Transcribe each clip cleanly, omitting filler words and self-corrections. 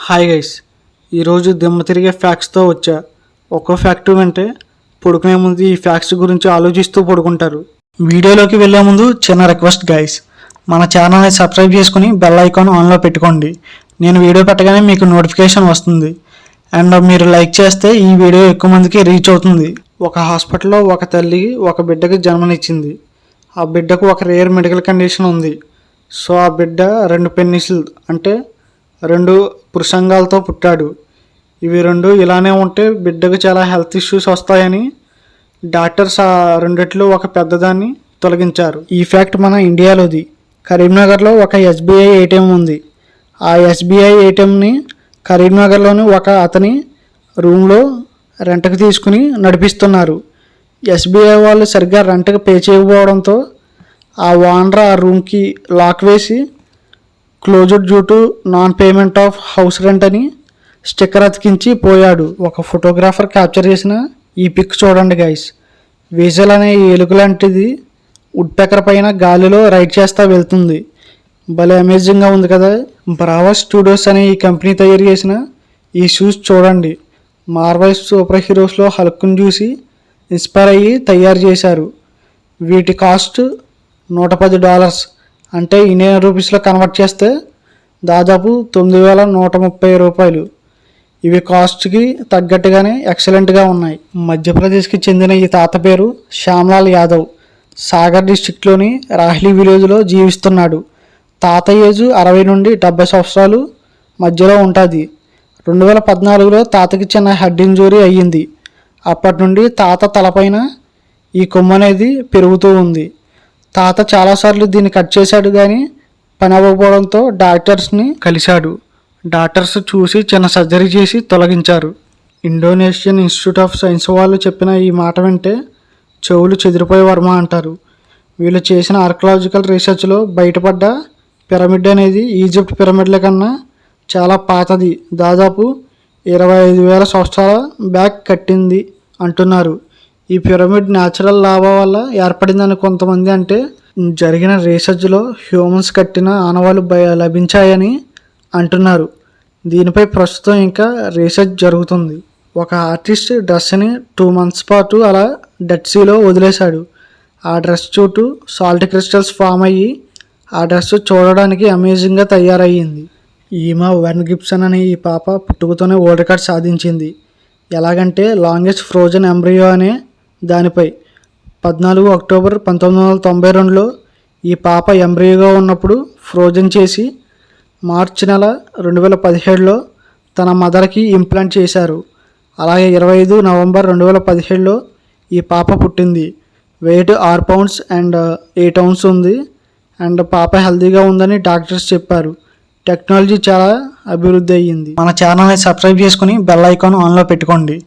Hi guys, ఈరోజు దిమ్మ తిరిగే ఫ్యాక్ట్స్తో వచ్చా. ఒక్కో ఫ్యాక్ట్ వింటే పడుకునే ముందు ఈ ఫ్యాక్ట్స్ గురించి ఆలోచిస్తూ పడుకుంటారు. వీడియోలోకి వెళ్ళే ముందు చిన్న రిక్వెస్ట్ గైస్, మన ఛానల్ని సబ్స్క్రైబ్ చేసుకుని బెల్ ఐకాన్ ఆన్లో పెట్టుకోండి. నేను వీడియో పెట్టగానే మీకు నోటిఫికేషన్ వస్తుంది. అండ్ మీరు లైక్ చేస్తే ఈ వీడియో ఎక్కువ మందికి రీచ్ అవుతుంది. ఒక హాస్పిటల్లో ఒక తల్లి ఒక బిడ్డకి జన్మనిచ్చింది. ఆ బిడ్డకు ఒక రేర్ మెడికల్ కండిషన్ ఉంది. సో ఆ బిడ్డ 2 పెన్నిస్లు అంటే 2 పురుషంగాలతో పుట్టాడు. ఇవి 2 ఇలానే ఉంటే బిడ్డకు చాలా హెల్త్ ఇష్యూస్ వస్తాయని డాక్టర్స్ ఆ రెండిట్లో ఒక పెద్దదాన్ని తొలగించారు. ఈ ఫ్యాక్ట్ మన ఇండియాలోది. కరీంనగర్లో ఒక ఎస్బీఐ ఏటీఎం ఉంది. ఆ ఎస్బీఐ ఏటీఎంని కరీంనగర్లోని ఒక అతని రూమ్లో రెంట్కి తీసుకుని నడిపిస్తున్నారు. ఎస్బీఐ వాళ్ళు సరిగ్గా రెంట్కి పే చేయకపోవడంతో ఆ ఓనర్ ఆ రూమ్కి లాక్ వేసి closed due to non payment of house rent అని స్టిక్కర్ అతికించి పోయాడు. ఒక ఫోటోగ్రాఫర్ క్యాప్చర్ చేసిన ఈ పిక్ చూడండి గైస్. విజల్ అనే ఎలుగు లాంటిది వుడ్ పెకర్ పైన గాలిలో రైడ్ చేస్తూ వెళ్తుంది. భలే అమేజింగ్గా ఉంది కదా. బ్రావో స్టూడియోస్ అనే ఈ కంపెనీ తయారు చేసిన ఈ షూస్ చూడండి. మార్వెల్ సూపర్ హీరోస్లో హల్క్ను చూసి ఇన్స్పైర్ అయ్యి తయారు చేశారు. వీటి కాస్ట్ $110 అంటే ఇండియన్ రూపీస్లో కన్వర్ట్ చేస్తే దాదాపు 9,130 రూపాయలు. ఇవి కాస్ట్కి తగ్గట్టుగానే ఎక్సలెంట్గా ఉన్నాయి. మధ్యప్రదేశ్కి చెందిన ఈ తాత పేరు శ్యామ్లాల్ యాదవ్. సాగర్ డిస్టిక్లోని రాహ్లీ విలేజ్లో జీవిస్తున్నాడు. తాత ఏజ్ 60 నుండి 70 సంవత్సరాలు మధ్యలో ఉంటుంది. 2014లో తాతకి చిన్న హెడ్ ఇంజురీ అయ్యింది. అప్పటి నుండి తాత తలపైన ఈ కొమ్ము అనేది పెరుగుతూ ఉంది. తాత చాలాసార్లు దీన్ని కట్ చేశాడు కానీ పని అవ్వకపోవడంతో డాక్టర్స్ని కలిశాడు. డాక్టర్స్ చూసి చిన్న సర్జరీ చేసి తొలగించారు. ఇండోనేషియన్ ఇన్స్టిట్యూట్ ఆఫ్ సైన్స్ వాళ్ళు చెప్పిన ఈ మాట వింటే చెవులు చెదిరిపోయే వర్మ అంటారు. వీళ్ళు చేసిన ఆర్కియలాజికల్ రీసెర్చ్లో బయటపడ్డ పిరమిడ్ అనేది ఈజిప్ట్ పిరమిడ్ల కన్నా చాలా పాతది. దాదాపు 25,000 సంవత్సరాల బ్యాక్ కట్టింది అంటున్నారు. ఈ పిరమిడ్ న్యాచురల్ లావా వల్ల ఏర్పడిందని కొంతమంది అంటే జరిగిన రీసెర్చ్లో హ్యూమన్స్ కట్టిన ఆనవాళ్ళు లభించాయని అంటున్నారు. దీనిపై ప్రస్తుతం ఇంకా రీసెర్చ్ జరుగుతుంది. ఒక ఆర్టిస్ట్ డ్రెస్ని 2 months పాటు అలా డెడ్ సీలో వదిలేశాడు. ఆ డ్రెస్ చుట్టూ సాల్ట్ క్రిస్టల్స్ ఫామ్ అయ్యి ఆ డ్రెస్ చూడడానికి అమేజింగ్గా తయారయ్యింది. ఈమె వెర్న్ గిబ్సన్ అనే ఈ పాప పుట్టుకతోనే వరల్డ్ రికార్డ్ సాధించింది. ఎలాగంటే లాంగెస్ట్ ఫ్రోజన్ ఎంబ్రియో అనే దానిపై 14 అక్టోబర్ 1992లో ఈ పాప ఎంబ్రియోగా ఉన్నప్పుడు ఫ్రోజన్ చేసి మార్చి నెల 2017లో తన మదర్కి ఇంప్లాంట్ చేశారు. అలాగే 25 నవంబర్ 2017లో ఈ పాప పుట్టింది. వెయిట్ 6 pounds అండ్ 8 ounces ఉంది. అండ్ పాప హెల్తీగా ఉందని డాక్టర్స్ చెప్పారు. టెక్నాలజీ చాలా అభివృద్ధి అయ్యింది. మన ఛానల్ని సబ్స్క్రైబ్ చేసుకుని బెల్ ఐకాన్ ఆన్లో పెట్టుకోండి.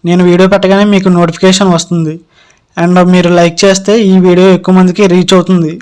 నేను వీడియో పెట్టగానే మీకు నోటిఫికేషన్ వస్తుంది. అండ్ మీరు లైక్ చేస్తే ఈ వీడియో ఎక్కువ మందికి రీచ్ అవుతుంది.